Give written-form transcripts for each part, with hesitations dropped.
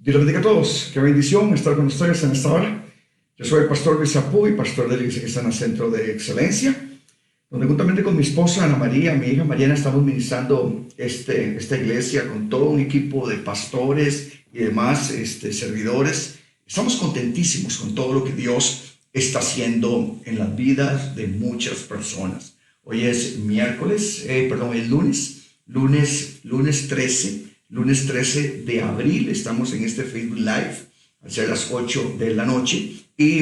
Dios los bendiga a todos. Qué bendición estar con ustedes en esta hora. Yo soy el pastor Luis Apuy, pastor de la iglesia que está en el Centro de Excelencia, donde juntamente con mi esposa Ana María, mi hija Mariana, estamos ministrando esta iglesia con todo un equipo de pastores y demás servidores. Estamos contentísimos con todo lo que Dios está haciendo en las vidas de muchas personas. Hoy es lunes 13 de abril. Estamos en este Facebook Live hacia las 8 de la noche y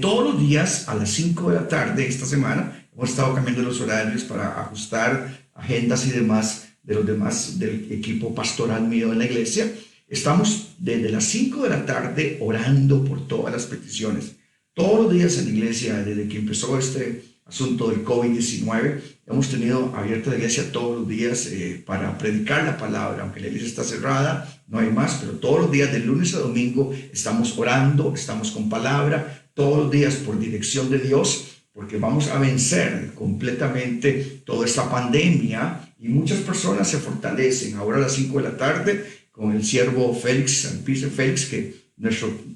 todos los días a las 5 de la tarde esta semana hemos estado cambiando los horarios para ajustar agendas y demás de los demás del equipo pastoral mío en la iglesia. Estamos desde las 5 de la tarde orando por todas las peticiones. Todos los días en la iglesia, desde que empezó este asunto del COVID-19, hemos tenido abierta la iglesia todos los días para predicar la palabra. Aunque la iglesia está cerrada, no hay más, pero todos los días, de lunes a domingo, estamos orando, estamos con palabra, todos los días por dirección de Dios, porque vamos a vencer completamente toda esta pandemia y muchas personas se fortalecen. Ahora a las 5 de la tarde, con el siervo Félix, que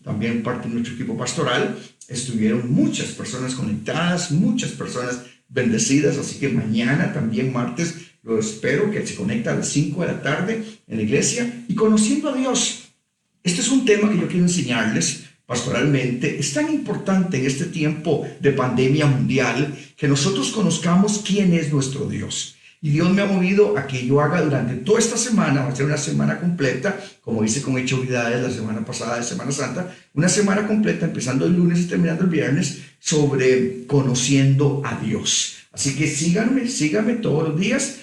también parte de nuestro equipo pastoral, estuvieron muchas personas conectadas, muchas personas bendecidas, así que mañana también martes lo espero que se conecte a las 5 de la tarde en la iglesia y conociendo a Dios. Este es un tema que yo quiero enseñarles pastoralmente. Es tan importante en este tiempo de pandemia mundial que nosotros conozcamos quién es nuestro Dios. Y Dios me ha movido a que yo haga durante toda esta semana, va a ser una semana completa, como hice con Hecho Unidades la semana pasada de Semana Santa, una semana completa, empezando el lunes y terminando el viernes, sobre conociendo a Dios. Así que síganme todos los días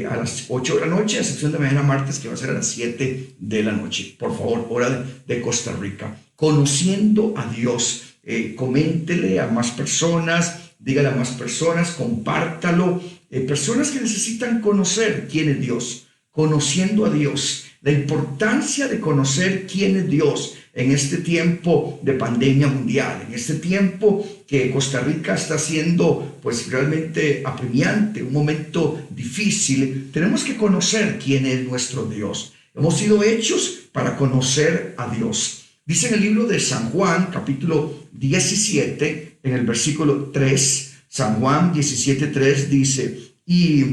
a las 8 de la noche, a excepción de mañana martes, que va a ser a las 7 de la noche. Por favor, hora de Costa Rica. Conociendo a Dios. Coméntele a más personas, dígale a más personas, compártalo. Personas que necesitan conocer quién es Dios, conociendo a Dios, la importancia de conocer quién es Dios en este tiempo de pandemia mundial, en este tiempo que Costa Rica está siendo pues realmente apremiante, un momento difícil. Tenemos que conocer quién es nuestro Dios. Hemos sido hechos para conocer a Dios. Dice en el libro de San Juan, capítulo 17, en el versículo 3, San Juan 17:3 dice: y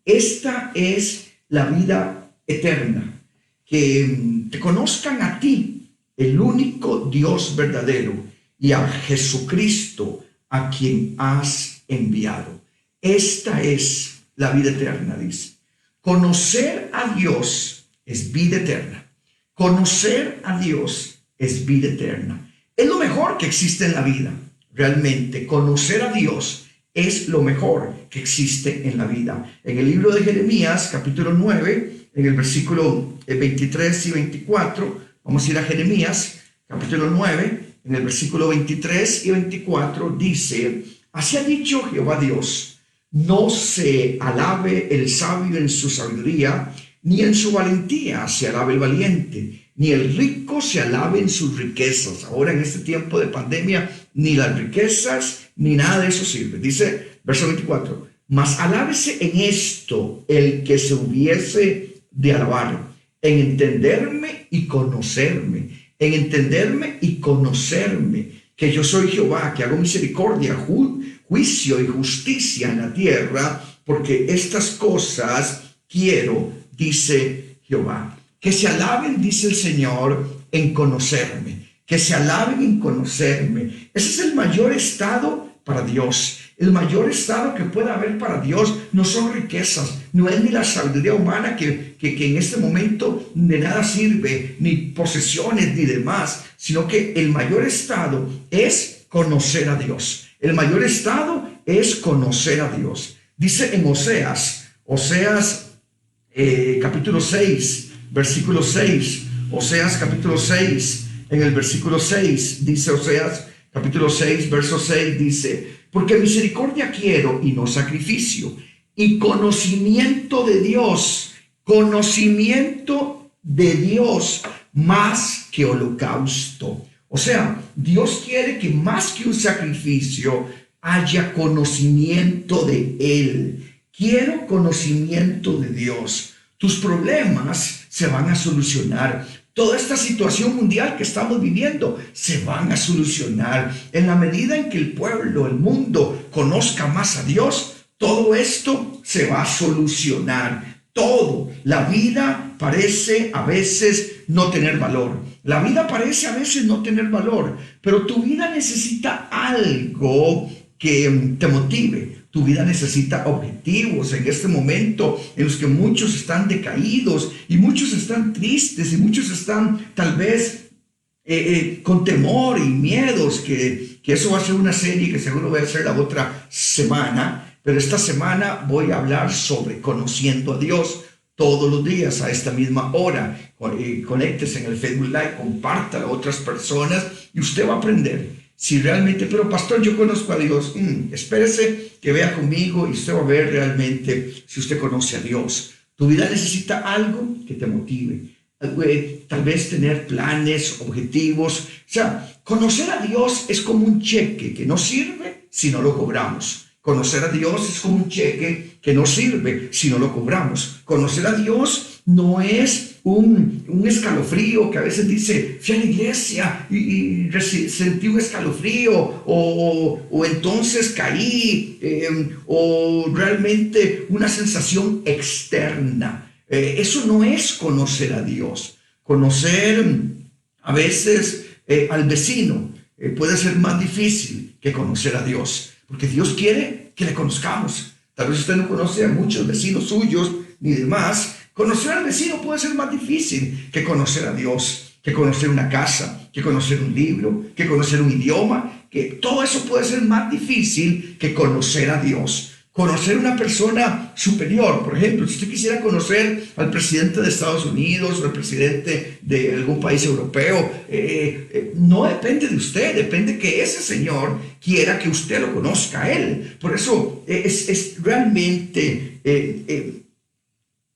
esta es la vida eterna, que te conozcan a ti, el único Dios verdadero, y a Jesucristo, a quien has enviado. Esta es la vida eterna, dice. Conocer a Dios es vida eterna. Conocer a Dios es vida eterna. Es lo mejor que existe en la vida. Realmente, conocer a Dios es lo mejor que existe en la vida. En el libro de Jeremías, capítulo 9, en el versículo 23 y 24, vamos a ir a Jeremías, capítulo 9, en el versículo 23 y 24, dice: así ha dicho Jehová Dios, no se alabe el sabio en su sabiduría, ni en su valentía se alabe el valiente, ni el rico se alabe en sus riquezas. Ahora en este tiempo de pandemia, ni las riquezas, ni nada de eso sirve. Dice, verso 24, mas alábese en esto el que se hubiese de alabar, en entenderme y conocerme, que yo soy Jehová, que hago misericordia, juicio y justicia en la tierra, porque estas cosas quiero, dice Jehová. Que se alaben, dice el Señor, en conocerme. Que se alaben en conocerme. Ese es el mayor estado para Dios. El mayor estado que pueda haber para Dios no son riquezas, no es ni la sabiduría humana que en este momento de nada sirve, ni posesiones ni demás, sino que el mayor estado es conocer a Dios. El mayor estado es conocer a Dios. Dice en Oseas capítulo 6, versículo 6, Oseas capítulo 6, en el versículo 6, dice Oseas capítulo 6, verso 6, dice: porque misericordia quiero y no sacrificio, y conocimiento de Dios más que holocausto. O sea, Dios quiere que más que un sacrificio haya conocimiento de Él. Quiero conocimiento de Dios. Tus problemas se van a solucionar. toda esta situación mundial que estamos viviendo se van a solucionar. En la medida en que el pueblo, el mundo, conozca más a Dios, todo esto se va a solucionar. Todo. La vida parece a veces no tener valor. La vida parece a veces no tener valor, pero tu vida necesita algo que te motive. Tu vida necesita objetivos en este momento en los que muchos están decaídos y muchos están tristes y muchos están tal vez con temor y miedos, que eso va a ser una serie que seguro voy a hacer la otra semana, pero esta semana voy a hablar sobre conociendo a Dios. Todos los días a esta misma hora, conéctese en el Facebook Live, compártalo a otras personas y usted va a aprender si realmente, pero pastor, yo conozco a Dios. Espérese que vea conmigo y usted va a ver realmente si usted conoce a Dios. Tu vida necesita algo que te motive. Tal vez tener planes, objetivos. O sea, conocer a Dios es como un cheque que no sirve si no lo cobramos. Conocer a Dios es como un cheque que no sirve si no lo cobramos. Conocer a Dios no es un escalofrío que a veces dice, fui a la iglesia y sentí un escalofrío, o entonces caí, o realmente una sensación externa. Eso no es conocer a Dios. Conocer a veces al vecino puede ser más difícil que conocer a Dios. Porque Dios quiere que le conozcamos. Tal vez usted no conoce a muchos vecinos suyos ni demás. Conocer al vecino puede ser más difícil que conocer a Dios, que conocer una casa, que conocer un libro, que conocer un idioma. Que todo eso puede ser más difícil que conocer a Dios. Conocer una persona superior, por ejemplo, si usted quisiera conocer al presidente de Estados Unidos o al presidente de algún país europeo, no depende de usted, depende que ese señor quiera que usted lo conozca a él. Por eso es realmente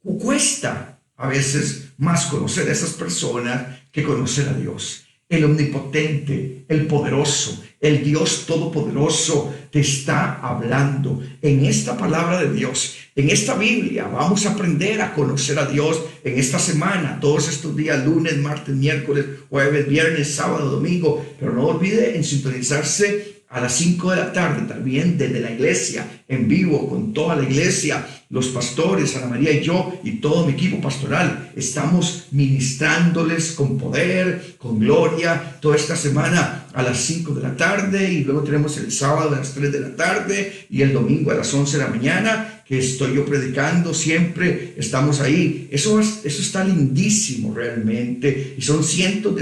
cuesta a veces más conocer a esas personas que conocer a Dios. El omnipotente, el poderoso, el Dios todopoderoso te está hablando. En esta palabra de Dios, en esta Biblia, vamos a aprender a conocer a Dios en esta semana, todos estos días, lunes, martes, miércoles, jueves, viernes, sábado, domingo. Pero no olvide en sintonizarse a las 5 de la tarde también desde la iglesia, en vivo, con toda la iglesia, los pastores, Ana María y yo y todo mi equipo pastoral. Estamos ministrándoles con poder, con gloria, toda esta semana a las 5 de la tarde, y luego tenemos el sábado a las 3 de la tarde y el domingo a las 11 de la mañana, que estoy yo predicando. Siempre estamos ahí. Eso está lindísimo realmente, y son cientos,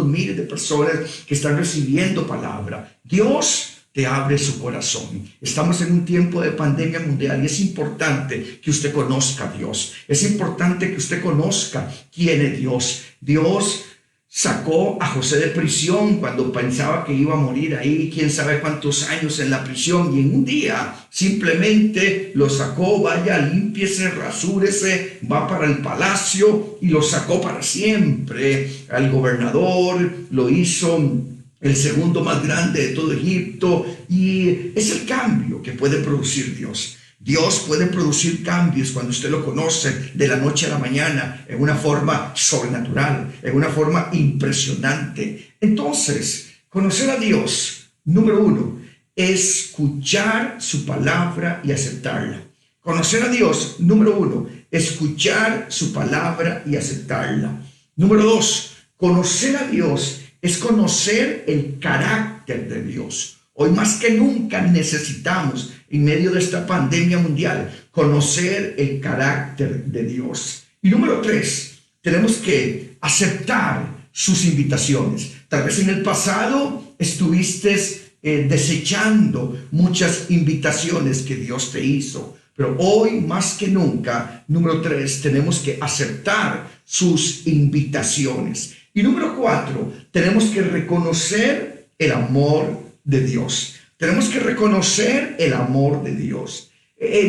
miles de personas que están recibiendo palabra. Dios te abre su corazón. Estamos en un tiempo de pandemia mundial y es importante que usted conozca a Dios. Es importante que usted conozca quién es Dios. Dios sacó a José de prisión cuando pensaba que iba a morir ahí, quién sabe cuántos años en la prisión, y en un día simplemente lo sacó. Vaya, límpiese, rasúrese, va para el palacio, y lo sacó para siempre. Al gobernador lo hizo el segundo más grande de todo Egipto, y es el cambio que puede producir Dios. Dios puede producir cambios cuando usted lo conoce de la noche a la mañana, en una forma sobrenatural, en una forma impresionante. Entonces, conocer a Dios, número 1, escuchar su palabra y aceptarla. Conocer a Dios, número 1, escuchar su palabra y aceptarla. Número 2, conocer a Dios es conocer el carácter de Dios. Hoy más que nunca necesitamos, en medio de esta pandemia mundial, conocer el carácter de Dios. Y número 3, tenemos que aceptar sus invitaciones. Tal vez en el pasado estuviste desechando muchas invitaciones que Dios te hizo, pero hoy más que nunca, número 3, tenemos que aceptar sus invitaciones. Y número 4, tenemos que reconocer el amor de Dios. Tenemos que reconocer el amor de Dios.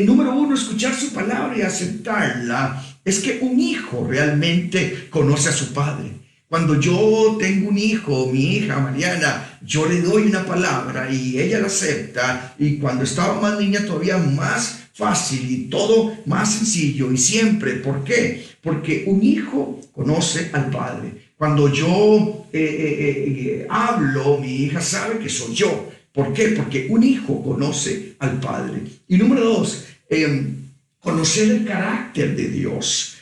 Número 1, escuchar su palabra y aceptarla. Es que un hijo realmente conoce a su padre. Cuando yo tengo un hijo, mi hija Mariana, yo le doy una palabra y ella la acepta. Y cuando estaba más niña, todavía más fácil y todo más sencillo. Y siempre, ¿por qué? Porque un hijo conoce al padre. Cuando yo hablo, mi hija sabe que soy yo. ¿Por qué? Porque un hijo conoce al Padre. Y número dos, conocer el carácter de Dios.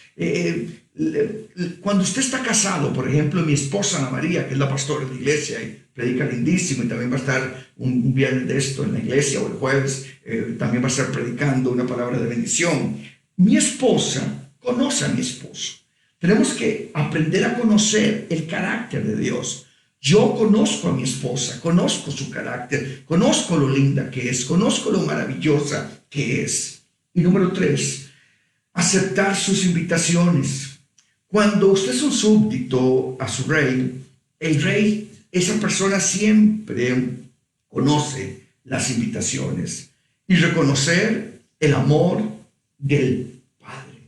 Cuando usted está casado, por ejemplo, mi esposa Ana María, que es la pastora de la iglesia y predica lindísimo, y también va a estar un viernes de esto en la iglesia, o el jueves también va a estar predicando una palabra de bendición. Mi esposa conoce a mi esposo. Tenemos que aprender a conocer el carácter de Dios. Yo conozco a mi esposa, conozco su carácter, conozco lo linda que es, conozco lo maravillosa que es. Y número tres, aceptar sus invitaciones. Cuando usted es un súbdito a su rey, el rey, esa persona siempre conoce las invitaciones y reconocer el amor del Padre,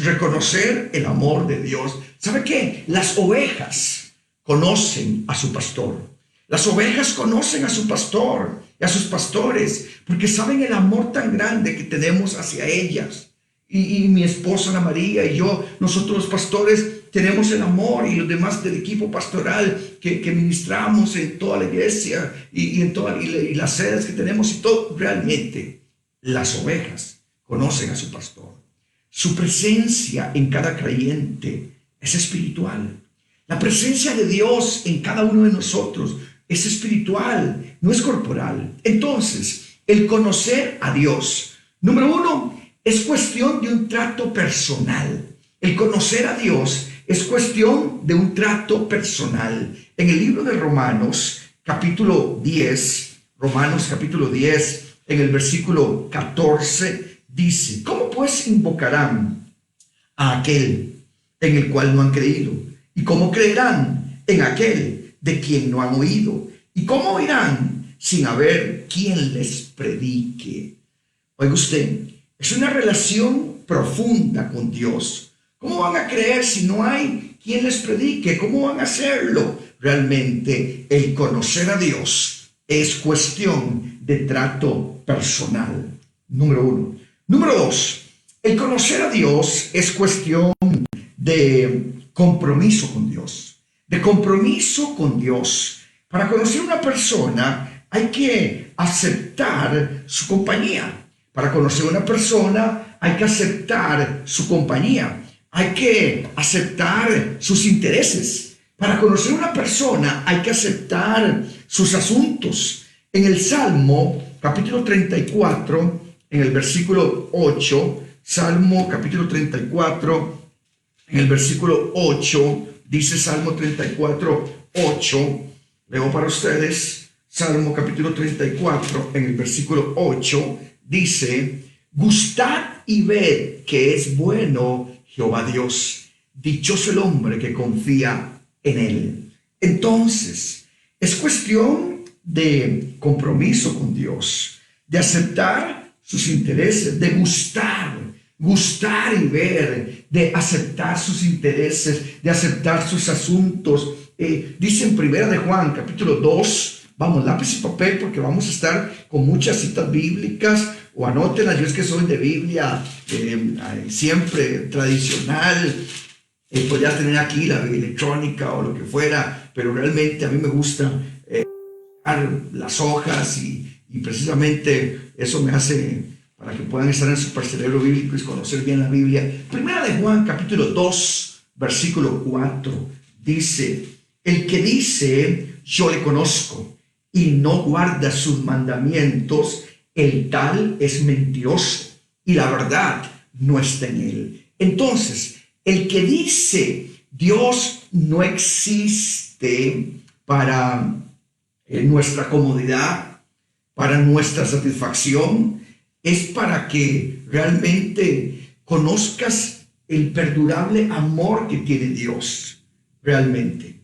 reconocer el amor de Dios. ¿Sabe qué? Las ovejas conocen a su pastor. Las ovejas conocen a su pastor y a sus pastores porque saben el amor tan grande que tenemos hacia ellas. Y mi esposa Ana María y yo, nosotros los pastores, tenemos el amor, y los demás del equipo pastoral que ministramos en toda la iglesia y las sedes que tenemos y todo. Realmente las ovejas conocen a su pastor. Su presencia en cada creyente es espiritual. La presencia de Dios en cada uno de nosotros es espiritual, no es corporal. Entonces, el conocer a Dios, número uno, es cuestión de un trato personal. El conocer a Dios es cuestión de un trato personal. En el libro de Romanos, capítulo 10, en el versículo 14, dice: ¿cómo pues invocarán a aquel en el cual no han creído? ¿Y cómo creerán en aquel de quien no han oído? ¿Y cómo oirán sin haber quien les predique? Oiga usted, es una relación profunda con Dios. ¿Cómo van a creer si no hay quien les predique? ¿Cómo van a hacerlo? Realmente el conocer a Dios es cuestión de trato personal. Número uno. Número dos, el conocer a Dios es cuestión de compromiso con Dios. De compromiso con Dios. Para conocer a una persona hay que aceptar su compañía. Para conocer a una persona hay que aceptar su compañía. Hay que aceptar sus intereses. Para conocer a una persona hay que aceptar sus asuntos. En el Salmo capítulo 34, en el versículo 8, Salmo capítulo 34, en el versículo 8, dice Salmo 34, 8, leo para ustedes, Salmo capítulo 34, en el versículo 8, dice: gustad y ved que es bueno Jehová Dios, dichoso el hombre que confía en él. Entonces, es cuestión de compromiso con Dios, de aceptar sus intereses, de gustar y ver, de aceptar sus intereses, de aceptar sus asuntos. Dice en Primera de Juan, capítulo 2, vamos, lápiz y papel, porque vamos a estar con muchas citas bíblicas, o anótenlas. Yo es que soy de Biblia siempre tradicional. Podría tener aquí la Biblia electrónica o lo que fuera, pero realmente a mí me gusta las hojas y precisamente eso me hace para que puedan estar en su cerebro bíblico y conocer bien la Biblia. Primera de Juan, capítulo 2, versículo 4, dice: el que dice yo le conozco y no guarda sus mandamientos, el tal es mentiroso y la verdad no está en él. Entonces, el que dice Dios no existe para nuestra comodidad, para nuestra satisfacción, es para que realmente conozcas el perdurable amor que tiene Dios realmente.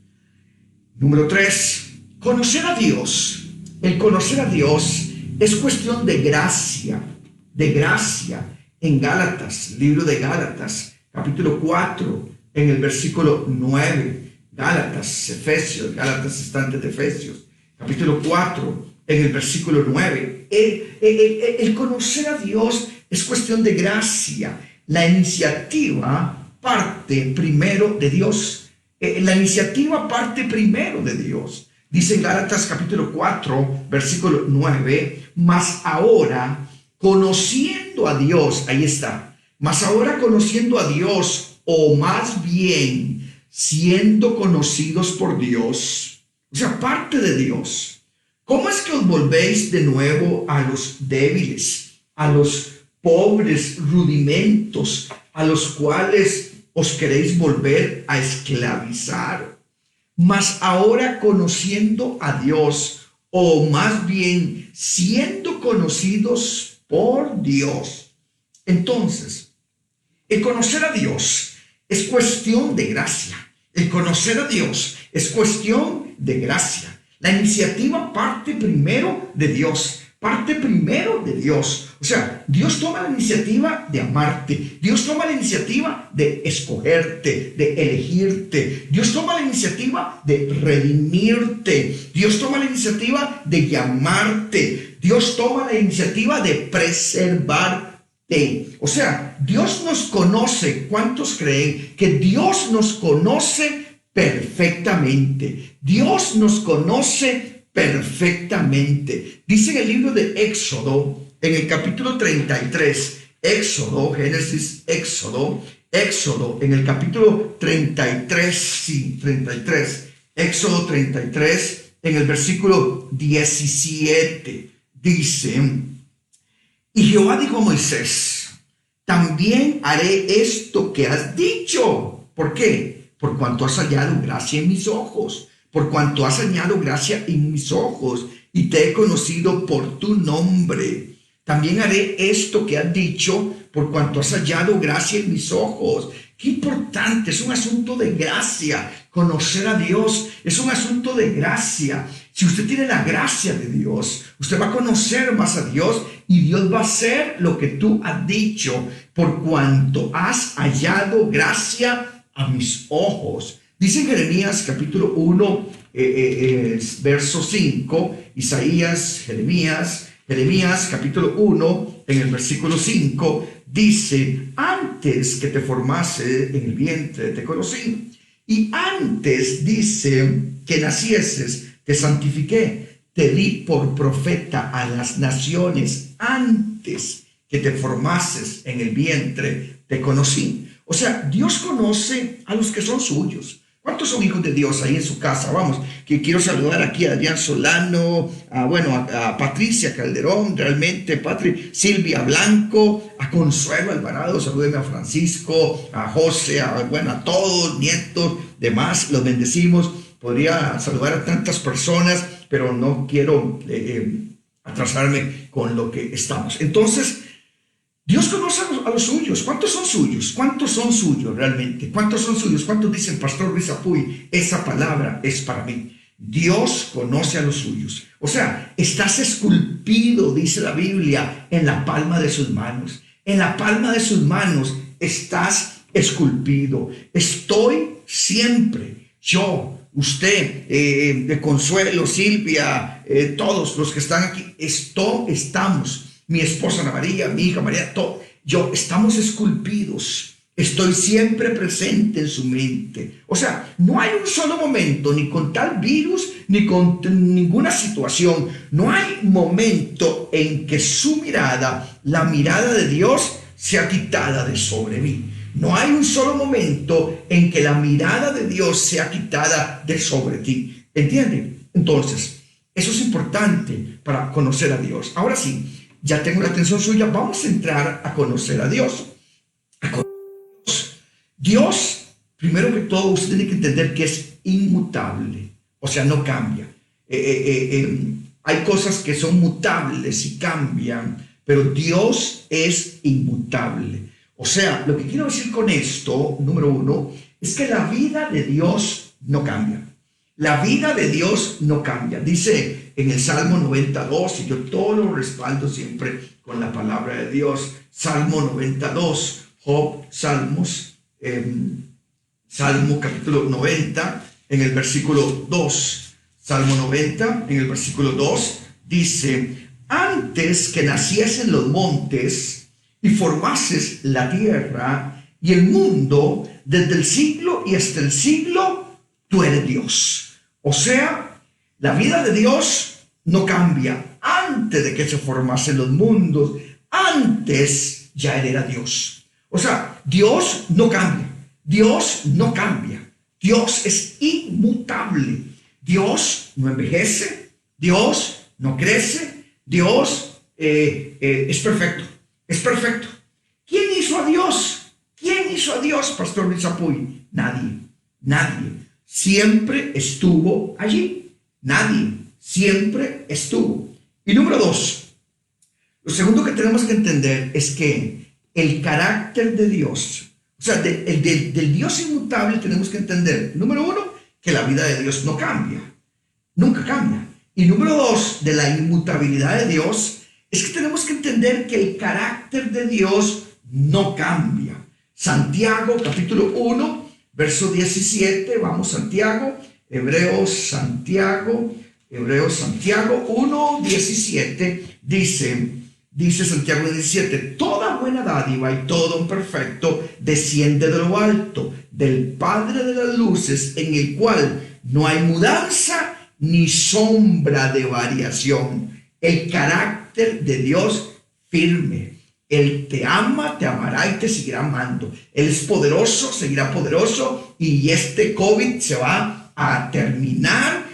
Número 3, conocer a Dios. El conocer a Dios es cuestión de gracia, en Gálatas, libro de Gálatas, capítulo 4, en el versículo 9, Gálatas está antes de Efesios, capítulo 4, en el versículo 9. El conocer a Dios es cuestión de gracia. La iniciativa parte primero de Dios. La iniciativa parte primero de Dios. Dice en Gálatas capítulo 4, versículo 9, mas ahora conociendo a Dios, ahí está, mas ahora conociendo a Dios, o más bien siendo conocidos por Dios, o sea, parte de Dios. ¿Cómo es que os volvéis de nuevo a los débiles, a los pobres rudimentos, a los cuales os queréis volver a esclavizar? Mas ahora conociendo a Dios, o más bien siendo conocidos por Dios. Entonces, el conocer a Dios es cuestión de gracia. El conocer a Dios es cuestión de gracia. La iniciativa parte primero de Dios. Parte primero de Dios. O sea, Dios toma la iniciativa de amarte. Dios toma la iniciativa de escogerte, de elegirte. Dios toma la iniciativa de redimirte. Dios toma la iniciativa de llamarte. Dios toma la iniciativa de preservarte. O sea, Dios nos conoce. ¿Cuántos creen que Dios nos conoce perfectamente? Dios nos conoce perfectamente. Dice en el libro de Éxodo, en el capítulo 33, Éxodo, Génesis, Éxodo, en el capítulo 33, Éxodo 33, en el versículo 17, dice, y Jehová dijo a Moisés, también haré esto que has dicho. ¿Por qué? Por cuanto has hallado gracia en mis ojos. Por cuanto has hallado gracia en mis ojos y te he conocido por tu nombre. También haré esto que has dicho por cuanto has hallado gracia en mis ojos. Qué importante, es un asunto de gracia. Conocer a Dios es un asunto de gracia. Si usted tiene la gracia de Dios, usted va a conocer más a Dios y Dios va a hacer lo que tú has dicho. Por cuanto has hallado gracia a mis ojos. Dice en Jeremías capítulo 1, verso 5, Jeremías capítulo 1, en el versículo 5, dice, antes que te formase en el vientre te conocí, y antes, dice, que nacieses te santifiqué, te di por profeta a las naciones, antes que te formases en el vientre te conocí. O sea, Dios conoce a los que son suyos. ¿Cuántos son hijos de Dios ahí en su casa? Vamos, que quiero saludar aquí a Adrián Solano, a Patricia Calderón, realmente, Silvia Blanco, a Consuelo Alvarado, salúdeme a Francisco, a José, a todos, nietos, demás, los bendecimos. Podría saludar a tantas personas, pero no quiero atrasarme con lo que estamos. Entonces, Dios conoce a los suyos. ¿Cuántos son suyos? ¿Cuántos son suyos realmente? ¿Cuántos son suyos? ¿Cuántos dicen, Pastor Luis Apuy, esa palabra es para mí? Dios conoce a los suyos. O sea, estás esculpido, dice la Biblia, en la palma de sus manos. En la palma de sus manos estás esculpido. Estoy siempre, yo, usted, de Consuelo, Silvia, todos los que están aquí, estamos. Mi esposa Ana María, mi hija María, estamos esculpidos. Estoy siempre presente en su mente. O sea, no hay un solo momento, ni con tal virus, ni con ninguna situación. No hay momento en que su mirada, la mirada de Dios, sea quitada de sobre mí. No hay un solo momento en que la mirada de Dios sea quitada de sobre ti. ¿Entienden? Entonces, eso es importante para conocer a Dios. Ahora sí. Ya tengo la atención suya, vamos a entrar a conocer a Dios. Dios, primero que todo, usted tiene que entender que es inmutable, o sea, no cambia. Hay cosas que son mutables y cambian, pero Dios es inmutable. O sea, lo que quiero decir con esto, número uno, es que la vida de Dios no cambia. La vida de Dios no cambia. Dice en el Salmo 92, y yo todo lo respaldo siempre con la palabra de Dios. Salmo 92, Job, Salmos, Salmo capítulo 90, en el versículo 2. Salmo 90, en el versículo 2, dice, antes que naciesen los montes y formases la tierra y el mundo, desde el siglo y hasta el siglo, tú eres Dios. O sea, la vida de Dios no cambia. Antes de que se formasen los mundos, antes ya Él era Dios. O sea, Dios no cambia. Dios no cambia. Dios es inmutable. Dios no envejece. Dios no crece. Dios es perfecto. Es perfecto. ¿Quién hizo a Dios? ¿Quién hizo a Dios, Pastor Luis Apuy? Nadie. Nadie. Siempre estuvo allí. Nadie. Siempre estuvo. Y número 2. Lo segundo que tenemos que entender es que el carácter de Dios, o sea, del Dios inmutable tenemos que entender, número 1, que la vida de Dios no cambia. Nunca cambia. Y número 2, de la inmutabilidad de Dios, es que tenemos que entender que el carácter de Dios no cambia. Santiago capítulo 1, verso 17, vamos Santiago, Hebreos Santiago 1, 17, dice Santiago 17, toda buena dádiva y todo un perfecto desciende de lo alto, del Padre de las luces, en el cual no hay mudanza ni sombra de variación. El carácter de Dios firme. Él te ama, te amará y te seguirá amando. Él es poderoso, seguirá poderoso, y este COVID se va a terminar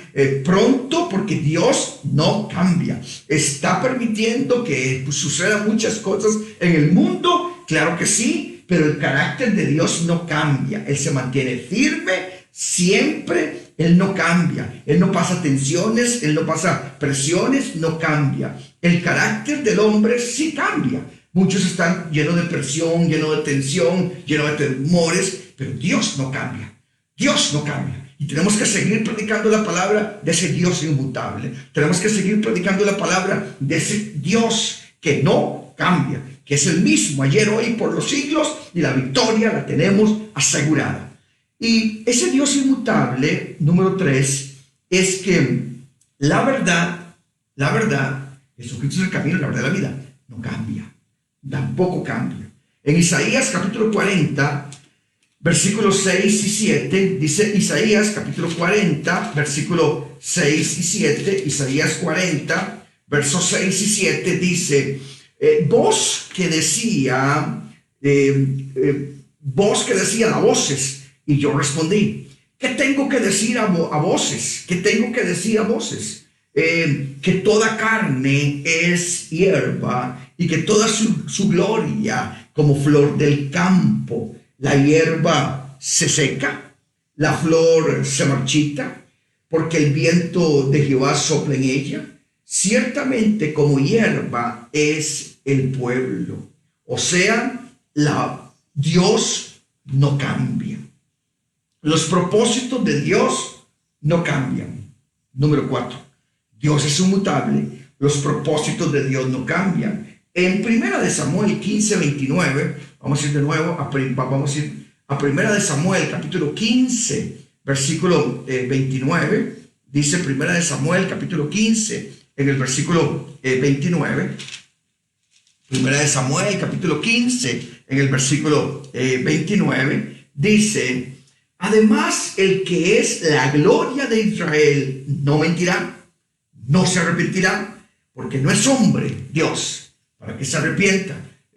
pronto, porque Dios no cambia. Está permitiendo que sucedan muchas cosas en el mundo, claro que sí, pero el carácter de Dios no cambia. Él se mantiene firme siempre. Él no cambia, Él no pasa tensiones, Él no pasa presiones, no cambia. El carácter del hombre sí cambia. Muchos están llenos de presión, llenos de tensión, llenos de temores, pero Dios no cambia. Dios no cambia. Y tenemos que seguir predicando la palabra de ese Dios inmutable. Tenemos que seguir predicando la palabra de ese Dios que no cambia, que es el mismo ayer, hoy, por los siglos, y la victoria la tenemos asegurada. Y ese Dios inmutable, número 3, es que la verdad, Jesucristo es el camino, la verdad de la vida, no cambia, tampoco cambia. En Isaías capítulo 40, versículos 6 y 7, dice Isaías capítulo 40, versículos 6 y 7, Isaías 40, versos 6 y 7, dice, voz que decía a voces. Y yo respondí, ¿qué tengo que decir a voces? ¿Qué tengo que decir a voces? Que toda carne es hierba y que toda su gloria como flor del campo. La hierba se seca, la flor se marchita, porque el viento de Jehová sopla en ella. Ciertamente como hierba es el pueblo. O sea, Dios no cambia. Los propósitos de Dios no cambian. Número 4. Dios es inmutable. Los propósitos de Dios no cambian. En 1 Samuel 15, 29, vamos a ir de nuevo a 1 Samuel capítulo 15, versículo 29. Dice 1 Samuel capítulo 15, en el versículo 29. 1 Samuel capítulo 15, en el versículo 29, dice, además, el que es la gloria de Israel no mentirá, no se arrepentirá, porque no es hombre Dios para que se arrepienta,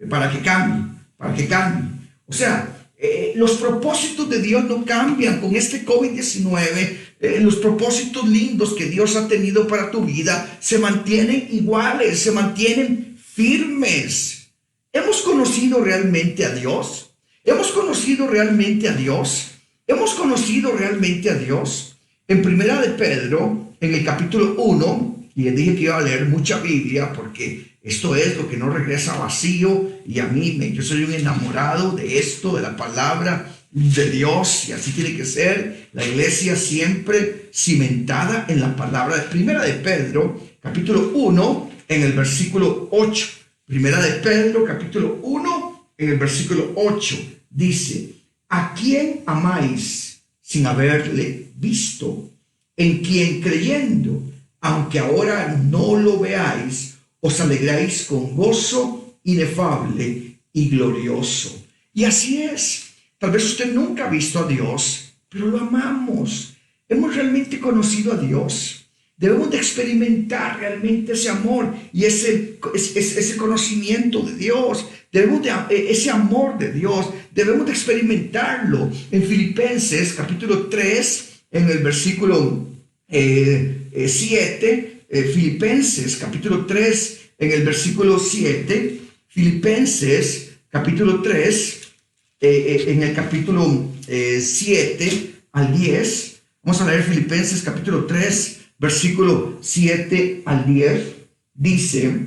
para que cambie. O sea, los propósitos de Dios no cambian con este COVID-19. Los propósitos lindos que Dios ha tenido para tu vida se mantienen iguales, se mantienen firmes. ¿Hemos conocido realmente a Dios? ¿Hemos conocido realmente a Dios? ¿Hemos conocido realmente a Dios? En 1 de Pedro, en el capítulo 1, y les dije que iba a leer mucha Biblia porque esto es lo que no regresa vacío, y yo soy un enamorado de esto, de la palabra de Dios, y así tiene que ser la iglesia siempre cimentada en la palabra. De 1 de Pedro, capítulo 1, en el versículo 8. 1 de Pedro, capítulo 1, en el versículo 8, dice, ¿a quién amáis sin haberle visto? En quien creyendo, aunque ahora no lo veáis, os alegráis con gozo inefable y glorioso. Y así es. Tal vez usted nunca ha visto a Dios, pero lo amamos. ¿Hemos realmente conocido a Dios? Debemos de experimentar realmente ese amor y ese conocimiento de Dios. Debemos de ese amor de Dios. Debemos de experimentarlo. En Filipenses capítulo 3, en el versículo 7, Filipenses capítulo 3, en el versículo 7, Filipenses capítulo 3, en el capítulo 7 al 10, vamos a leer Filipenses capítulo 3, versículo 7 al 10, dice,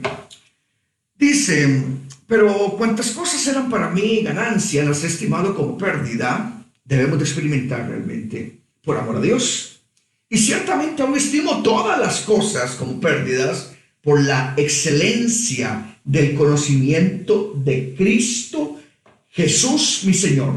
pero cuantas cosas eran para mí ganancia, las he estimado como pérdida. Debemos de experimentar realmente por amor a Dios. Y ciertamente aún estimo todas las cosas como pérdidas por la excelencia del conocimiento de Cristo Jesús mi Señor,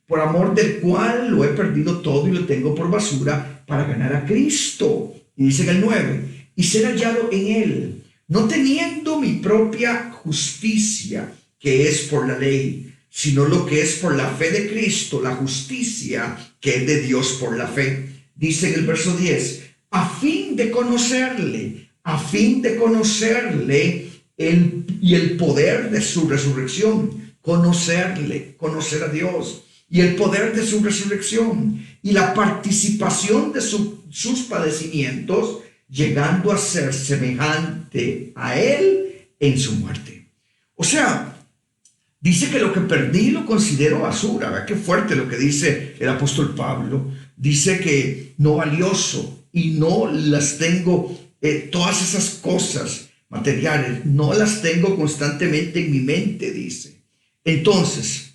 por amor del cual lo he perdido todo y lo tengo por basura para ganar a Cristo. Y dice en el 9, y ser hallado en Él, no teniendo mi propia justicia, que es por la ley, sino lo que es por la fe de Cristo, la justicia que es de Dios por la fe. Dice en el verso 10, a fin de conocerle y el poder de su resurrección, conocer a Dios y el poder de su resurrección y la participación de sus padecimientos, llegando a ser semejante a Él en su muerte. O sea, dice que lo que perdí lo considero basura. ¿Verdad? Qué fuerte lo que dice el apóstol Pablo. Dice que no valioso y no las tengo, todas esas cosas materiales, no las tengo constantemente en mi mente, dice. Entonces,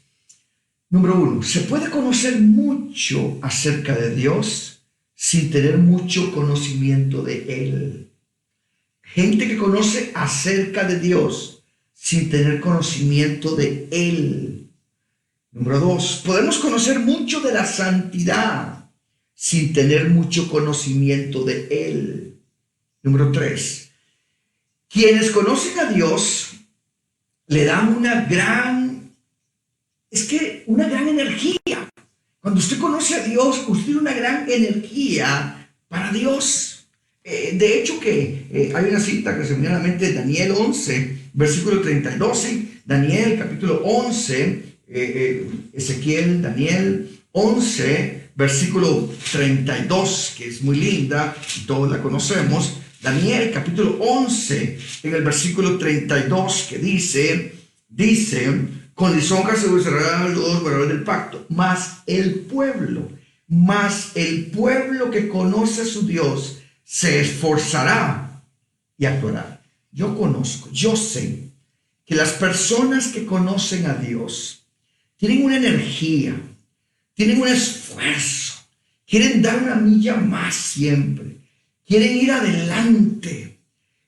número 1, se puede conocer mucho acerca de Dios sin tener mucho conocimiento de Él. Gente que conoce acerca de Dios sin tener conocimiento de Él. Número 2, podemos conocer mucho de la santidad sin tener mucho conocimiento de Él. Número 3, quienes conocen a Dios le dan una gran energía. Cuando usted conoce a Dios, usted tiene una gran energía para Dios. De hecho que hay una cita que se me viene a la mente, Daniel 11, versículo 32, Daniel capítulo 11, Ezequiel, Daniel 11, versículo 32, que es muy linda, todos la conocemos. Daniel capítulo 11, en el versículo 32, que dice, con lisonjas se usarán los guardadores del pacto, mas el pueblo que conoce a su Dios se esforzará y actuará. Yo sé que las personas que conocen a Dios tienen una energía, tienen un esfuerzo, quieren dar una milla más siempre, quieren ir adelante.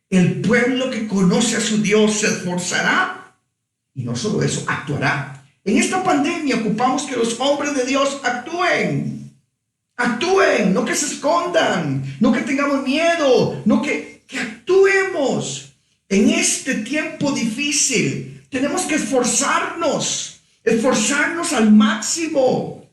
El pueblo que conoce a su Dios se esforzará y no solo eso, actuará. En esta pandemia ocupamos que los hombres de Dios actúen, no que se escondan, no que tengamos miedo, no que actuemos. En este tiempo difícil tenemos que esforzarnos al máximo.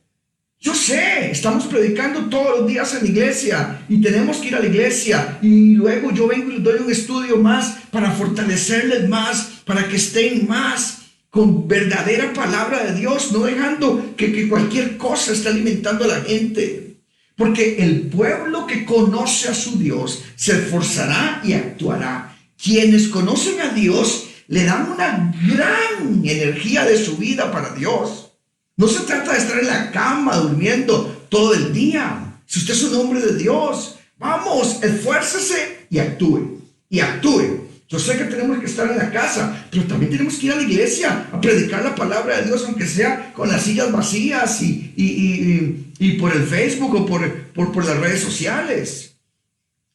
Yo sé, estamos predicando todos los días en la iglesia y tenemos que ir a la iglesia y luego yo vengo y les doy un estudio más para fortalecerles más, para que estén más con verdadera palabra de Dios, no dejando que cualquier cosa esté alimentando a la gente. Porque el pueblo que conoce a su Dios se esforzará y actuará. Quienes conocen a Dios le dan una gran energía de su vida para Dios. No se trata de estar en la cama durmiendo todo el día. Si usted es un hombre de Dios, vamos, esfuércese y actúe. Yo sé que tenemos que estar en la casa, pero también tenemos que ir a la iglesia a predicar la palabra de Dios, aunque sea con las sillas vacías y por el Facebook o por las redes sociales.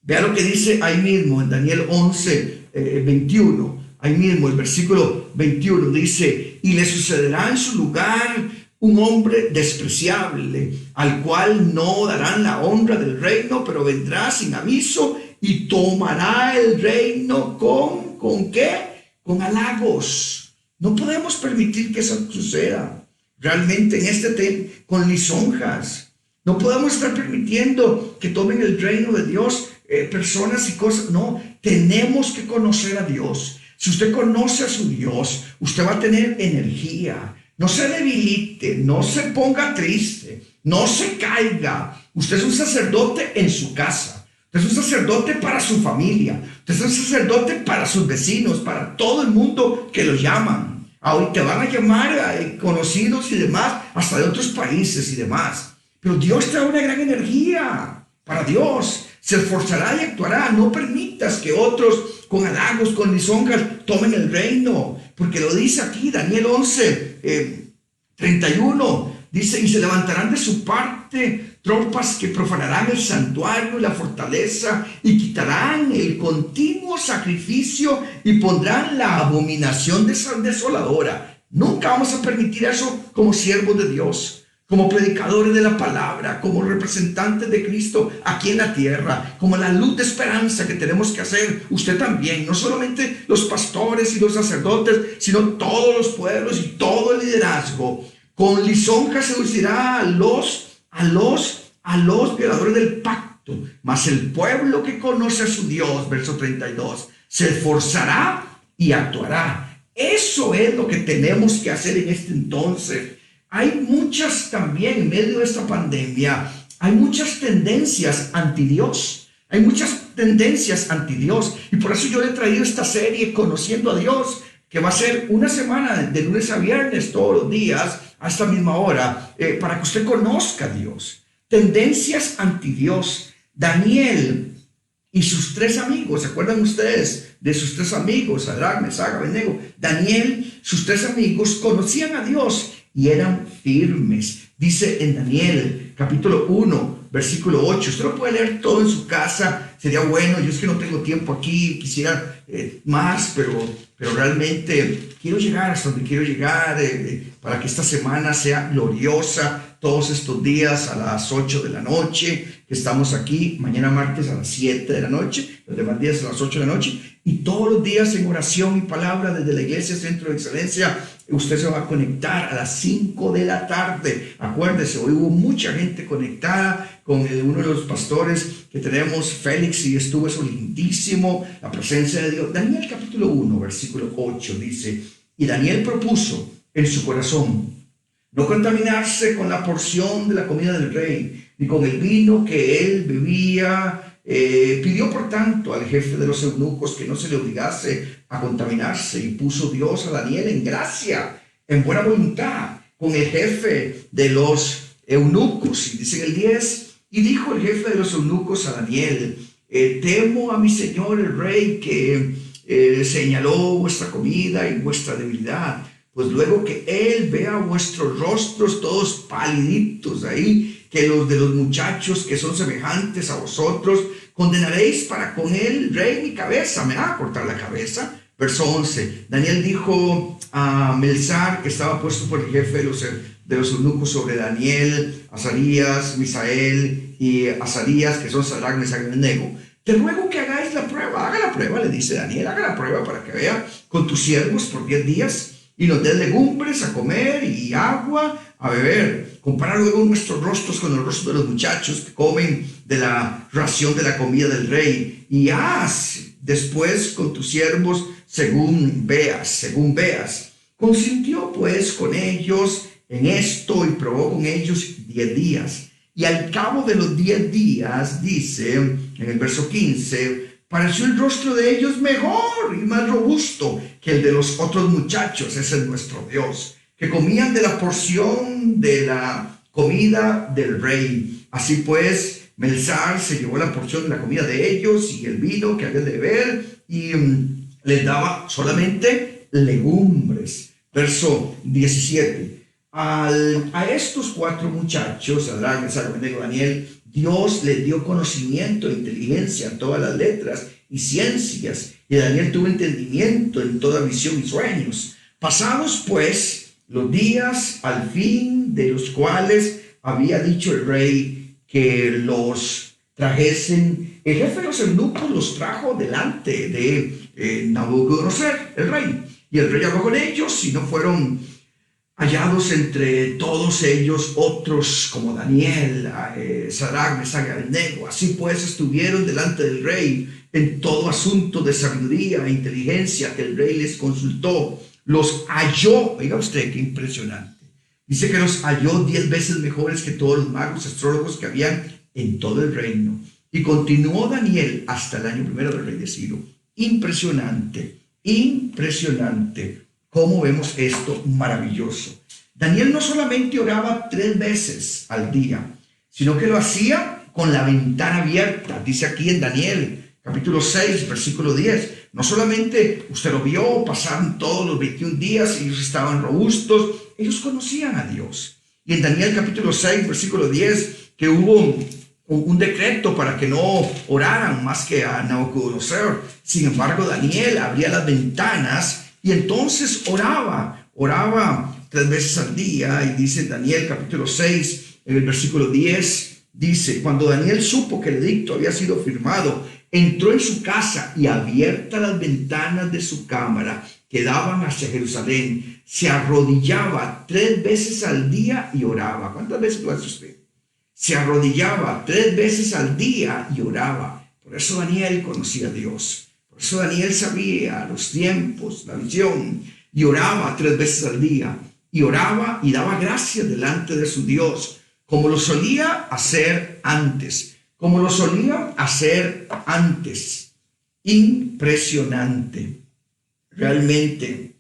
Vea lo que dice ahí mismo en Daniel 11, 21. Ahí mismo el versículo 21 dice, y le sucederá en su lugar un hombre despreciable, al cual no darán la honra del reino, pero vendrá sin aviso y tomará el reino ¿con qué? Con halagos. No podemos permitir que eso suceda. Realmente en este tema, con lisonjas. No podemos estar permitiendo que tomen el reino de Dios personas y cosas. No, tenemos que conocer a Dios. Si usted conoce a su Dios, usted va a tener energía. No se debilite, no se ponga triste, no se caiga. Usted es un sacerdote en su casa. Usted es un sacerdote para su familia. Usted es un sacerdote para sus vecinos, para todo el mundo que lo llaman. Ahora te van a llamar conocidos y demás, hasta de otros países y demás. Pero Dios te da una gran energía para Dios. Se esforzará y actuará. No permitas que otros con halagos, con lisonjas, tomen el reino. Porque lo dice aquí Daniel 11:31. Dice, y se levantarán de su parte tropas que profanarán el santuario y la fortaleza y quitarán el continuo sacrificio y pondrán la abominación desoladora. Nunca vamos a permitir eso como siervos de Dios, como predicadores de la palabra, como representantes de Cristo aquí en la tierra, como la luz de esperanza que tenemos que hacer usted también, no solamente los pastores y los sacerdotes, sino todos los pueblos y todo el liderazgo. Con lisonja seducirá a los violadores del pacto, mas el pueblo que conoce a su Dios, verso 32, se esforzará y actuará. Eso es lo que tenemos que hacer en este entonces. Hay muchas también, en medio de esta pandemia, hay muchas tendencias anti Dios. Hay muchas tendencias anti Dios. Y por eso yo le he traído esta serie, Conociendo a Dios, que va a ser una semana de lunes a viernes, todos los días, a esta misma hora, para que usted conozca a Dios. Tendencias anti Dios. Daniel y sus tres amigos, ¿se acuerdan ustedes de sus tres amigos? Sadrac, Mesac, Abednego. Daniel, sus tres amigos, conocían a Dios y eran firmes. Dice en Daniel, capítulo 1, versículo 8. Usted lo puede leer todo en su casa. Sería bueno. Yo es que no tengo tiempo aquí. Quisiera más, pero realmente quiero llegar hasta donde quiero llegar para que esta semana sea gloriosa. Todos estos días a las 8 de la noche, que estamos aquí. Mañana martes a las 7 de la noche. Los demás días a las 8 de la noche. Y todos los días en oración y palabra desde la Iglesia Centro de Excelencia. Usted se va a conectar a las 5 de la tarde. Acuérdese, hoy hubo mucha gente conectada con uno de los pastores que tenemos, Félix, y estuvo eso lindísimo, la presencia de Dios. Daniel capítulo 1, versículo 8 dice, y Daniel propuso en su corazón no contaminarse con la porción de la comida del rey, ni con el vino que él bebía. Pidió por tanto al jefe de los eunucos que no se le obligase a contaminarse, y puso Dios a Daniel en gracia, en buena voluntad, con el jefe de los eunucos. Y dice en el 10, y dijo el jefe de los eunucos a Daniel, temo a mi señor el rey que señaló vuestra comida y vuestra debilidad, pues luego que él vea vuestros rostros todos paliditos ahí, que los de los muchachos que son semejantes a vosotros, condenaréis para con él, rey, mi cabeza, me va a cortar la cabeza. Verso 11, Daniel dijo a Melzar, que estaba puesto por el jefe de los eunucos sobre Daniel, Azarías, Misael y Azarías, que son Sadrac, Mesac y Abednego, te ruego que hagáis la prueba. Haga la prueba, le dice Daniel, haga la prueba para que vea con tus siervos por 10 días, y nos des legumbres a comer y agua a beber. Compara luego nuestros rostros con los rostros de los muchachos que comen de la ración de la comida del rey, y haz después con tus siervos según veas. Consintió pues con ellos en esto y probó con ellos 10 días. Y al cabo de los 10 días, dice en el verso 15, pareció el rostro de ellos mejor y más robusto que el de los otros muchachos. Ese es nuestro Dios, que comían de la porción de la comida del rey. Así pues, Melzar se llevó la porción de la comida de ellos y el vino que habían de beber, y les daba solamente legumbres. Verso 17. A estos 4 muchachos, Sadrac, Mesac, Abednego, Daniel, Dios les dio conocimiento e inteligencia en todas las letras y ciencias, y Daniel tuvo entendimiento en toda visión y sueños. Pasados pues los días, al fin de los cuales había dicho el rey que los trajesen, el jefe de los eunucos los trajo delante de Nabucodonosor, el rey, y el rey habló con ellos, y no fueron hallados entre todos ellos otros como Daniel, Sadrach, Mesach y Abednego. Así pues estuvieron delante del rey en todo asunto de sabiduría e inteligencia que el rey les consultó. Los halló, oiga usted qué impresionante. Dice que los halló 10 veces mejores que todos los magos, astrólogos que habían en todo el reino. Y continuó Daniel hasta el año primero del rey de Ciro. Impresionante, impresionante. ¿Cómo vemos esto maravilloso? Daniel no solamente oraba 3 veces al día, sino que lo hacía con la ventana abierta. Dice aquí en Daniel, capítulo 6, versículo 10. No solamente usted lo vio, pasaron todos los 21 días y ellos estaban robustos, ellos conocían a Dios. Y en Daniel capítulo 6, versículo 10, que hubo un decreto para que no oraran más que a Nabucodonosor. Sin embargo, Daniel abría las ventanas y entonces oraba 3 veces al día. Y dice en Daniel capítulo 6, en el versículo 10, dice: cuando Daniel supo que el edicto había sido firmado, entró en su casa y abiertas las ventanas de su cámara que daban hacia Jerusalén, se arrodillaba 3 veces al día y oraba. ¿Cuántas veces lo hace usted? Se arrodillaba 3 veces al día y oraba. Por eso Daniel conocía a Dios. Por eso Daniel sabía los tiempos, la visión, y oraba 3 veces al día. Y oraba y daba gracias delante de su Dios, como lo solía hacer antes. Como lo solía hacer antes. Impresionante. Realmente,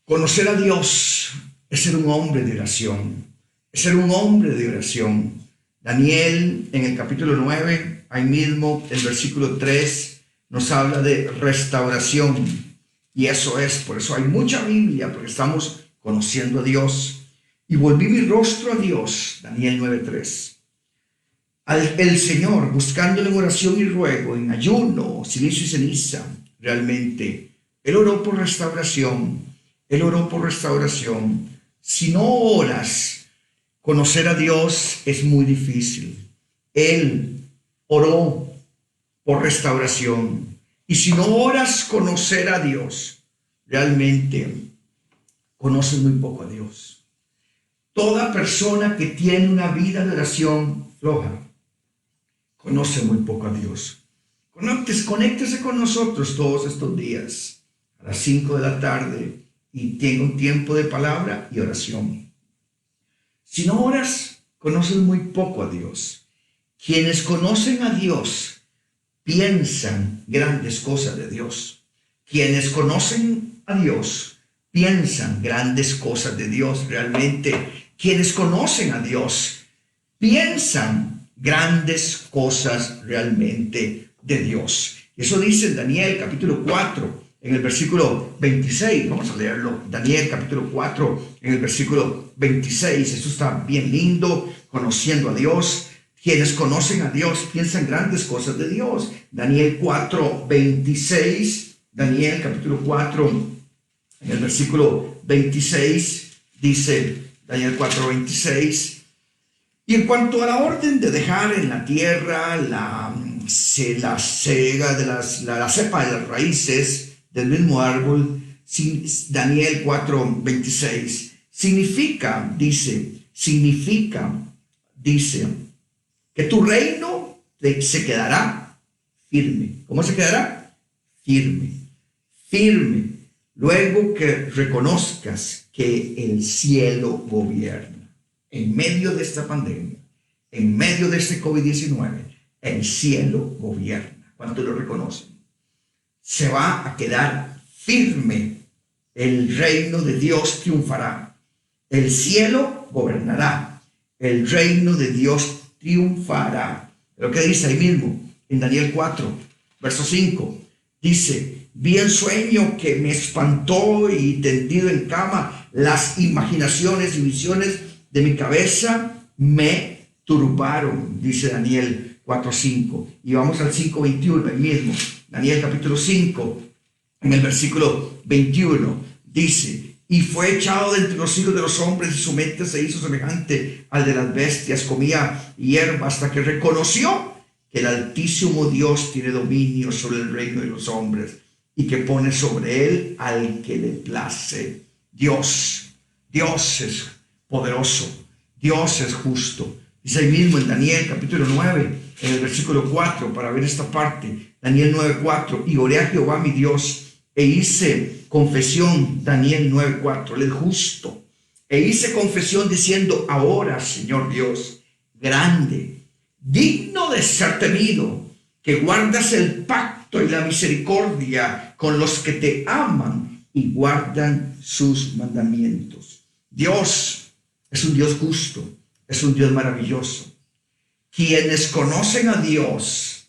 conocer a Dios es ser un hombre de oración. Es ser un hombre de oración. Daniel, en el capítulo 9, ahí mismo, el versículo 3, nos habla de restauración. Y eso es, por eso hay mucha Biblia, porque estamos conociendo a Dios. Y volví mi rostro a Dios, Daniel 9:3. El Señor, buscándole en oración y ruego, en ayuno, silicio y ceniza. Realmente, Él oró por restauración. Él oró por restauración. Si no oras, conocer a Dios es muy difícil. Él oró por restauración. Y si no oras conocer a Dios, realmente conoces muy poco a Dios. Toda persona que tiene una vida de oración floja conoce muy poco a Dios. Conéctese con nosotros todos estos días a las 5 de la tarde y tenga un tiempo de palabra y oración. Si no oras, conoces muy poco a Dios. Quienes conocen a Dios piensan grandes cosas de Dios. Quienes conocen a Dios piensan grandes cosas de Dios. Realmente, quienes conocen a Dios piensan grandes cosas realmente de Dios. Eso dice en Daniel capítulo 4, en el versículo 26. Vamos a leerlo. Daniel capítulo 4, en el versículo 26. Esto está bien lindo, conociendo a Dios. Quienes conocen a Dios piensan grandes cosas de Dios. Daniel 4, 26. Daniel capítulo 4, en el versículo 26, dice Daniel 4, 26. Y en cuanto a la orden de dejar en la tierra la cepa de las raíces del mismo árbol, Daniel 4, 26, significa, dice, que tu reino se quedará firme. ¿Cómo se quedará? Firme. Luego que reconozcas que el cielo gobierna. En medio de esta pandemia, en medio de este COVID-19, el cielo gobierna. ¿Cuántos lo reconocen? Se va a quedar firme. El reino de Dios triunfará. El cielo gobernará. El reino de Dios triunfará. Lo que dice ahí mismo, en Daniel 4, verso 5, dice: vi el sueño que me espantó y tendido en cama, las imaginaciones y visiones de mi cabeza me turbaron, dice Daniel 4:5. Y vamos al 5:21, ahí mismo. Daniel capítulo 5, en el versículo 21, dice: y fue echado de entre los hijos de los hombres y su mente se hizo semejante al de las bestias, comía hierba hasta que reconoció que el Altísimo Dios tiene dominio sobre el reino de los hombres y que pone sobre él al que le place. Dios Dios es poderoso, Dios es justo. Dice ahí mismo en Daniel capítulo 9, en el versículo 4, para ver esta parte, Daniel 9:4, y oré a Jehová mi Dios, e hice confesión, Daniel 9:4, el justo, e hice confesión diciendo, ahora, Señor Dios, grande, digno de ser temido, que guardas el pacto y la misericordia con los que te aman y guardan sus mandamientos. Dios es un Dios justo, es un Dios maravilloso. Quienes conocen a Dios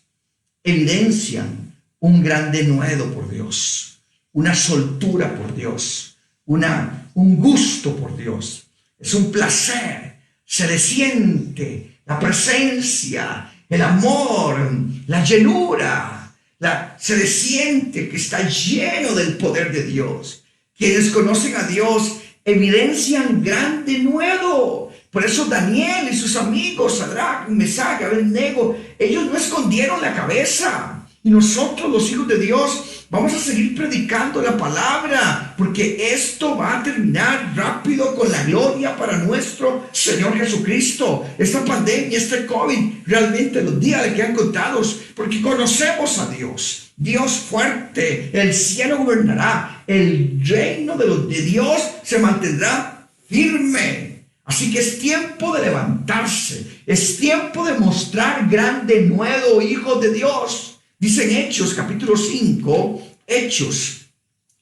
evidencian un gran denuedo por Dios, una soltura por Dios, un gusto por Dios. Es un placer, se le siente la presencia, el amor, la llenura, se le siente que está lleno del poder de Dios. Quienes conocen a Dios evidencian gran denuedo. Por eso Daniel y sus amigos, Sadrach, Mesach, Abednego, ellos no escondieron la cabeza. Y nosotros, los hijos de Dios, vamos a seguir predicando la palabra, porque esto va a terminar rápido con la gloria para nuestro Señor Jesucristo. Esta pandemia, este COVID, realmente los días le quedan contados, porque conocemos a Dios. Dios fuerte, el cielo gobernará, el reino de Dios se mantendrá firme. Así que es tiempo de levantarse, es tiempo de mostrar gran denuedo, hijos de Dios. Dice en Hechos capítulo 5, Hechos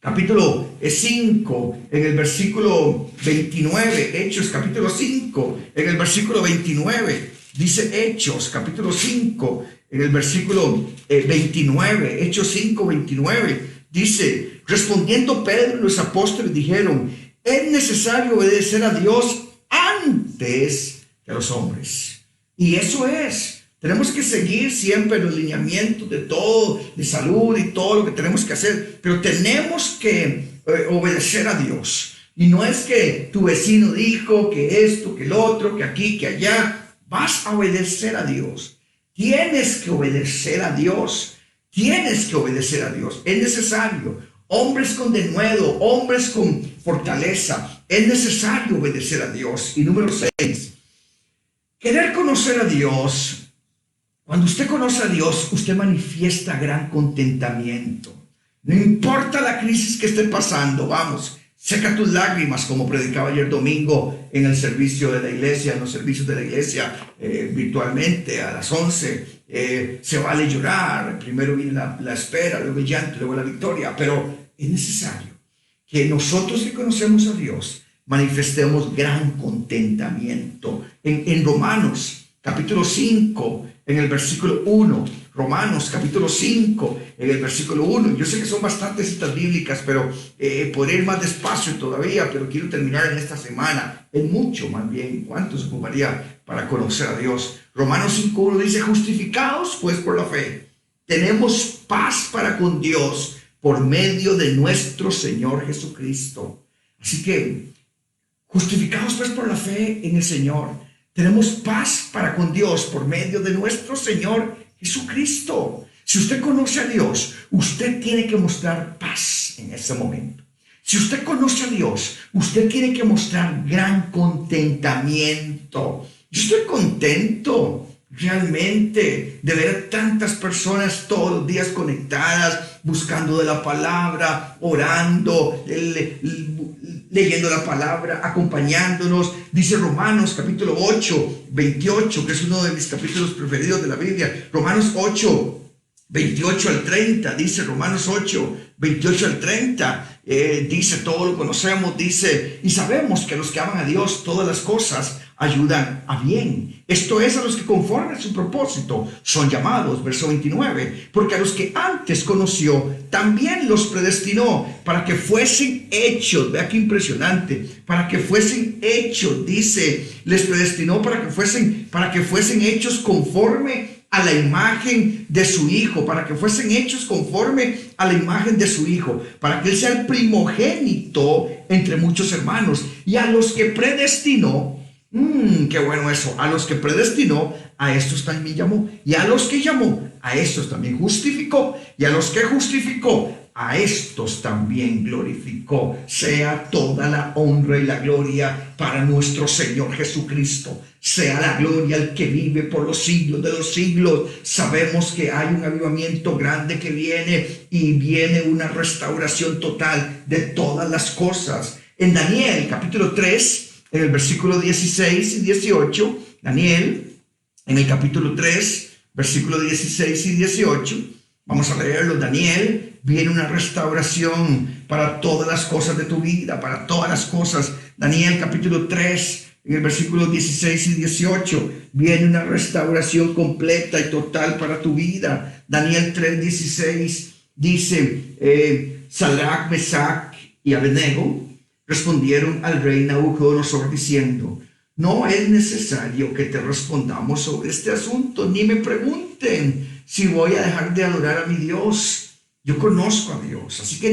capítulo 5, en el versículo 29, Hechos capítulo 5, en el versículo 29, dice Hechos capítulo 5, en el versículo 29, Hechos 5, 29, dice, respondiendo Pedro y los apóstoles dijeron, es necesario obedecer a Dios antes que a los hombres. Y eso es. Tenemos que seguir siempre los lineamientos de todo, de salud y todo lo que tenemos que hacer, pero tenemos que obedecer a Dios. Y no es que tu vecino dijo que esto, que el otro, que aquí, que allá. Vas a obedecer a Dios. Tienes que obedecer a Dios. Tienes que obedecer a Dios. Es necesario. Hombres con denuedo, hombres con fortaleza. Es necesario obedecer a Dios. Y número 6, querer conocer a Dios. Cuando usted conoce a Dios, usted manifiesta gran contentamiento. No importa la crisis que esté pasando, vamos, seca tus lágrimas, como predicaba ayer domingo en el servicio de la iglesia, en los servicios de la iglesia virtualmente a las 11. Se vale llorar, primero viene la espera, luego el llanto, luego la victoria, pero es necesario que nosotros que conocemos a Dios manifestemos gran contentamiento. En Romanos capítulo 5, en el versículo 1, Romanos capítulo 5, en el versículo 1. Yo sé que son bastantes citas bíblicas, pero podré ir más despacio todavía, pero quiero terminar en esta semana. Es mucho más bien. ¿Cuánto se ocuparía para conocer a Dios? Romanos 5:1 dice, justificados pues por la fe, tenemos paz para con Dios por medio de nuestro Señor Jesucristo. Así que, justificados pues por la fe en el Señor, tenemos paz para con Dios por medio de nuestro Señor Jesucristo. Si usted conoce a Dios, usted tiene que mostrar paz en ese momento. Si usted conoce a Dios, usted tiene que mostrar gran contentamiento. Yo estoy contento realmente de ver tantas personas todos los días conectadas, buscando de la palabra, orando, leyendo la palabra, acompañándonos. Dice Romanos capítulo 8, 28, que es uno de mis capítulos preferidos de la Biblia. Romanos 8, 28 al 30, dice Romanos 8, 28 al 30. Dice, todo lo conocemos, dice, y sabemos que a los que aman a Dios todas las cosas ayudan a bien. Esto es, a los que conforme a su propósito son llamados. Verso 29, porque a los que antes conoció también los predestinó para que fuesen hechos. Vea qué impresionante. Para que fuesen hechos, dice, les predestinó para que fuesen hechos conforme a la imagen de su Hijo, para que fuesen hechos conforme a la imagen de su Hijo, para que Él sea el primogénito entre muchos hermanos. Y a los que predestinó, qué bueno eso, a los que predestinó, a estos también llamó. Y a los que llamó, a estos también justificó. Y a los que justificó, a estos también glorificó. Sea toda la honra y la gloria para nuestro Señor Jesucristo. Sea la gloria al que vive por los siglos de los siglos. Sabemos que hay un avivamiento grande que viene, y viene una restauración total de todas las cosas. En Daniel capítulo 3, en el versículo 16 y 18, Daniel, en el capítulo 3, versículo 16 y 18, vamos a leerlo. Daniel, viene una restauración para todas las cosas de tu vida, para todas las cosas. Daniel capítulo 3, en el versículo 16 y 18, viene una restauración completa y total para tu vida. Daniel 3, 16 dice, Sadrach, Mesach y Abednego respondieron al rey Nabucodonosor diciendo: no es necesario que te respondamos sobre este asunto, ni me pregunten si voy a dejar de adorar a mi Dios. Yo conozco a Dios, así que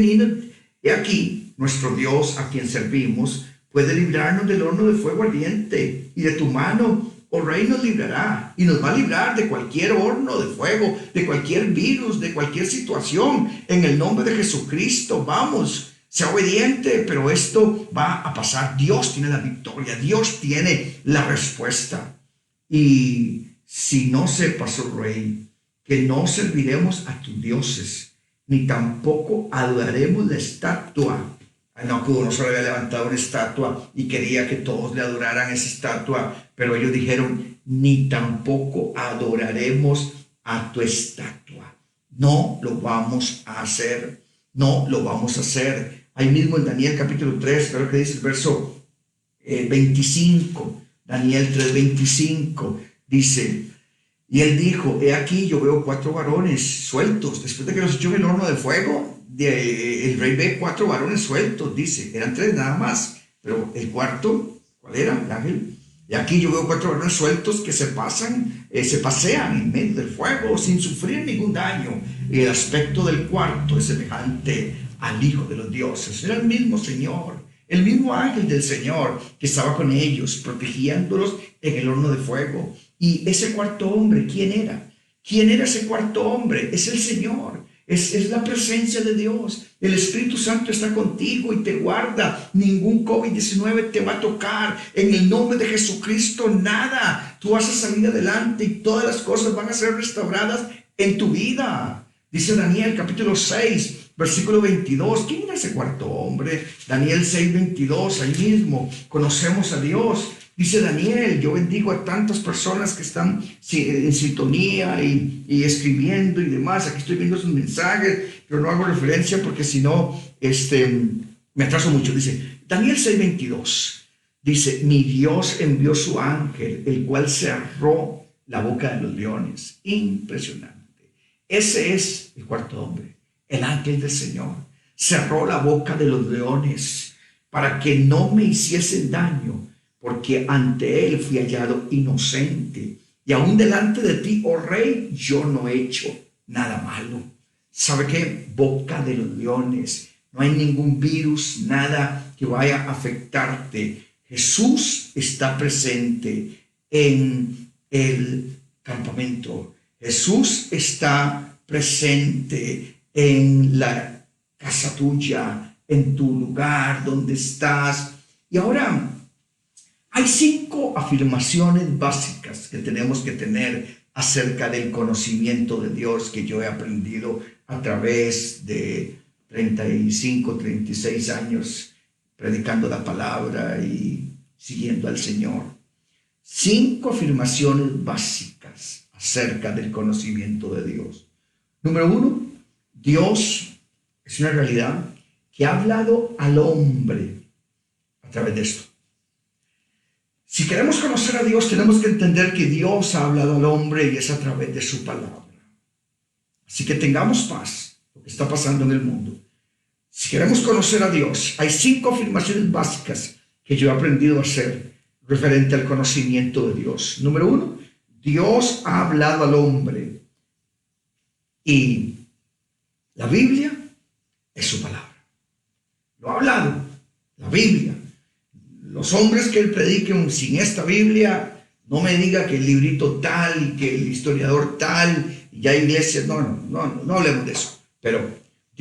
he aquí, nuestro Dios a quien servimos puede librarnos del horno de fuego ardiente, y de tu mano, oh rey, nos librará, y nos va a librar de cualquier horno de fuego, de cualquier virus, de cualquier situación, en el nombre de Jesucristo. Vamos, sea obediente, pero esto va a pasar. Dios tiene la victoria, Dios tiene la respuesta. Y si no sepas, oh rey, que no serviremos a tus dioses, ni tampoco adoraremos la estatua. Nabucodonosor había levantado una estatua y quería que todos le adoraran esa estatua, pero ellos dijeron: ni tampoco adoraremos a tu estatua. No lo vamos a hacer, no lo vamos a hacer. Ahí mismo en Daniel capítulo 3, creo que dice el verso 25, Daniel 3, 25, dice: y él dijo: he aquí, yo veo 4 varones sueltos. Después de que los echó en el horno de fuego, el rey ve 4 varones sueltos, dice. Eran 3 nada más, pero el cuarto, ¿cuál era? El ángel. Y aquí yo veo 4 varones sueltos que se pasean en medio del fuego sin sufrir ningún daño. Y el aspecto del cuarto es semejante al Hijo de los dioses. Era el mismo Señor, el mismo ángel del Señor que estaba con ellos, protegiéndolos en el horno de fuego. Y ese cuarto hombre, ¿quién era? ¿Quién era ese cuarto hombre? Es el Señor, es la presencia de Dios. El Espíritu Santo está contigo y te guarda. Ningún COVID-19 te va a tocar. En el nombre de Jesucristo, nada. Tú vas a salir adelante y todas las cosas van a ser restauradas en tu vida. Dice Daniel capítulo 6, versículo 22. ¿Quién era ese cuarto hombre? Daniel 6, 22, ahí mismo. Conocemos a Dios. Dice Daniel: yo bendigo a tantas personas que están en sintonía y escribiendo y demás. Aquí estoy viendo sus mensajes, pero no hago referencia porque si no, me atraso mucho. Dice Daniel 6, 22. Dice: mi Dios envió su ángel, el cual cerró la boca de los leones. Impresionante. Ese es el cuarto hombre, el ángel del Señor. Cerró la boca de los leones para que no me hiciesen daño, porque ante él fui hallado inocente. Y aún delante de ti, oh rey, yo no he hecho nada malo. ¿Sabe qué? Boca de los leones. No hay ningún virus, nada que vaya a afectarte. Jesús está presente en el campamento. Jesús está presente en la casa tuya, en tu lugar donde estás. Y ahora hay 5 afirmaciones básicas que tenemos que tener acerca del conocimiento de Dios que yo he aprendido a través de 35, 36 años predicando la palabra y siguiendo al Señor. 5 afirmaciones básicas acerca del conocimiento de Dios. Número 1, Dios es una realidad que ha hablado al hombre a través de esto. Si queremos conocer a Dios, tenemos que entender que Dios ha hablado al hombre y es a través de su palabra. Así que tengamos paz, lo que está pasando en el mundo. Si queremos conocer a Dios, hay 5 afirmaciones básicas que yo he aprendido a hacer referente al conocimiento de Dios. Número 1, Dios ha hablado al hombre y la Biblia es su palabra. Lo ha hablado, la Biblia. Los hombres que prediquen sin esta Biblia, no me diga que el librito tal y que el historiador tal, y ya iglesias, no hablemos de eso. Pero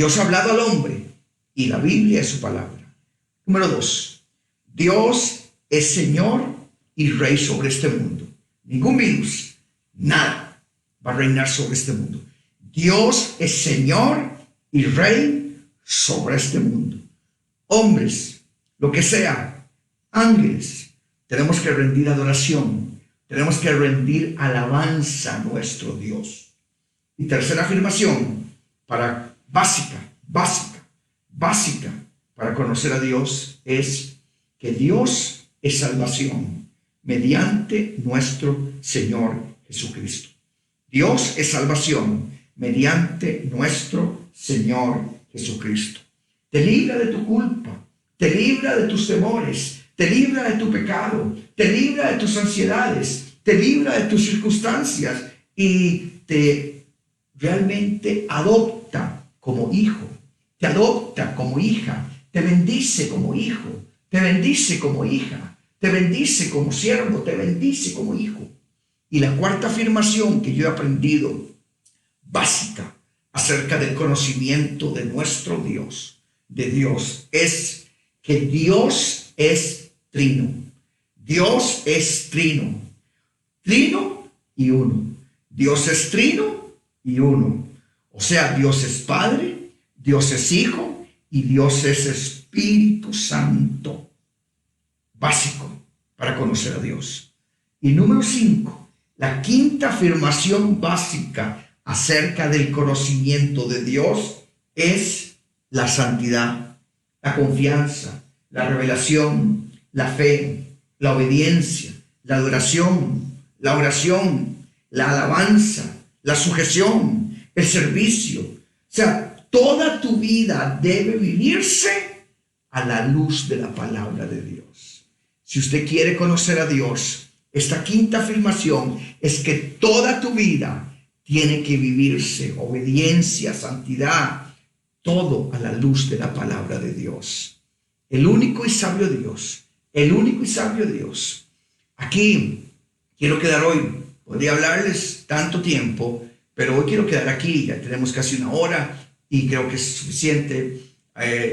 Dios ha hablado al hombre y la Biblia es su palabra. Número 2. Dios es Señor y Rey sobre este mundo. Ningún virus, nada va a reinar sobre este mundo. Dios es Señor y Rey sobre este mundo. Hombres, lo que sea, ángeles, tenemos que rendir adoración, tenemos que rendir alabanza a nuestro Dios. Y tercera afirmación, básica, para conocer a Dios, es que Dios es salvación mediante nuestro Señor Jesucristo. Dios es salvación mediante nuestro Señor Jesucristo. Te libra de tu culpa, te libra de tus temores, te libra de tu pecado, te libra de tus ansiedades, te libra de tus circunstancias y te realmente adopta como hijo, te adopta como hija, te bendice como hijo, te bendice como hija, te bendice como siervo, te bendice como hijo. Y la cuarta afirmación que yo he aprendido, básica, acerca del conocimiento de nuestro Dios, de Dios, es que Dios es trino. Dios es trino. Trino y uno. Dios es trino y uno. O sea, Dios es Padre, Dios es Hijo y Dios es Espíritu Santo. Básico para conocer a Dios. Y número 5, la quinta afirmación básica acerca del conocimiento de Dios es la santidad, la confianza, la revelación, la fe, la obediencia, la adoración, la oración, la alabanza, la sujeción, el servicio. O sea, toda tu vida debe vivirse a la luz de la palabra de Dios. Si usted quiere conocer a Dios, esta quinta afirmación es que toda tu vida tiene que vivirse obediencia, santidad, todo a la luz de la palabra de Dios. El único y sabio Dios, el único y sabio Dios. Aquí quiero quedar hoy. Podría hablarles tanto tiempo, pero hoy quiero quedar aquí. Ya tenemos casi una hora y creo que es suficiente.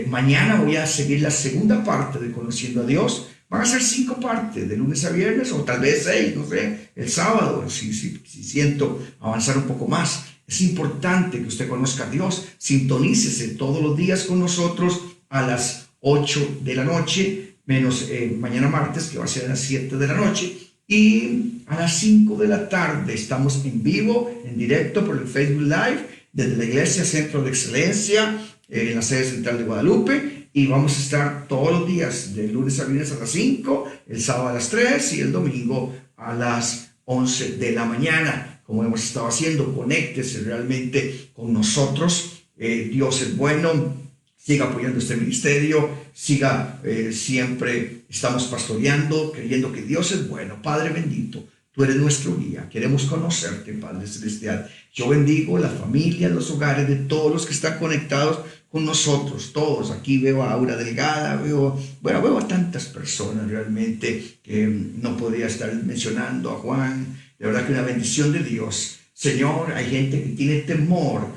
Mañana voy a seguir la segunda parte de Conociendo a Dios. Van a ser 5 partes, de lunes a viernes, o tal vez 6, no sé, el sábado, si siento avanzar un poco más. Es importante que usted conozca a Dios. Sintonícese todos los días con nosotros a las 8 de la noche, menos mañana martes, que va a ser a las 7 de la noche. Y a las 5 de la tarde estamos en vivo, en directo por el Facebook Live, desde la Iglesia Centro de Excelencia, en la sede central de Guadalupe. Y vamos a estar todos los días, de lunes a viernes a las 5, el sábado a las 3 y el domingo a las 11 de la mañana. Como hemos estado haciendo, conéctese realmente con nosotros. Dios es bueno. Siga apoyando este ministerio. Siga, siempre estamos pastoreando, creyendo que Dios es bueno. Padre bendito, tú eres nuestro guía. Queremos conocerte, Padre Celestial. Yo bendigo la familia, los hogares de todos los que están conectados con nosotros, todos. Aquí veo a Aura Delgada, veo a tantas personas realmente que no podría estar mencionando, a Juan. De verdad que una bendición de Dios. Señor, hay gente que tiene temor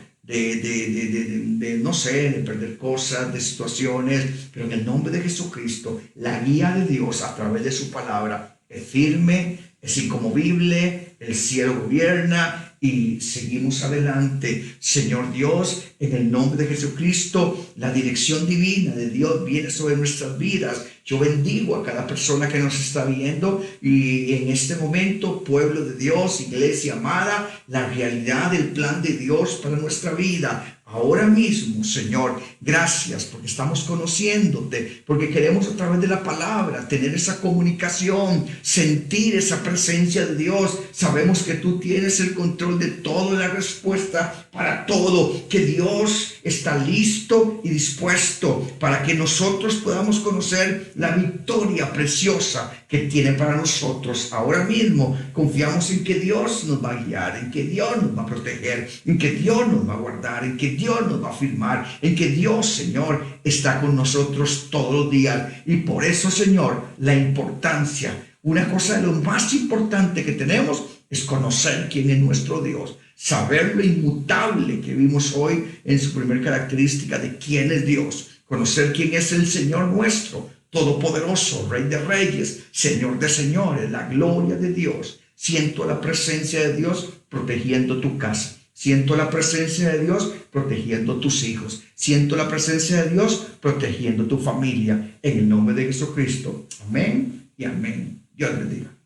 no sé, de perder cosas, de situaciones, pero en el nombre de Jesucristo, la guía de Dios a través de su palabra es firme, es inconmovible, el cielo gobierna y seguimos adelante. Señor Dios, en el nombre de Jesucristo, la dirección divina de Dios viene sobre nuestras vidas. Yo bendigo a cada persona que nos está viendo y en este momento, pueblo de Dios, iglesia amada, la realidad del plan de Dios para nuestra vida. Ahora mismo, Señor, gracias porque estamos conociéndote, porque queremos a través de la palabra tener esa comunicación, sentir esa presencia de Dios. Sabemos que tú tienes el control de todo, la respuesta para todo, que Dios está listo y dispuesto para que nosotros podamos conocer la victoria preciosa que tiene para nosotros. Ahora mismo confiamos en que Dios nos va a guiar, en que Dios nos va a proteger, en que Dios nos va a guardar, en que Dios nos va a afirmar, en que Dios, Señor, está con nosotros todos los días. Y por eso, Señor, la importancia, una cosa de lo más importante que tenemos es conocer quién es nuestro Dios, saber lo inmutable que vimos hoy en su primera característica de quién es Dios, conocer quién es el Señor nuestro, todopoderoso, Rey de reyes, Señor de señores, la gloria de Dios. Siento la presencia de Dios protegiendo tu casa. Siento la presencia de Dios protegiendo tus hijos. Siento la presencia de Dios protegiendo tu familia. En el nombre de Jesucristo. Amén y amén. Dios bendiga.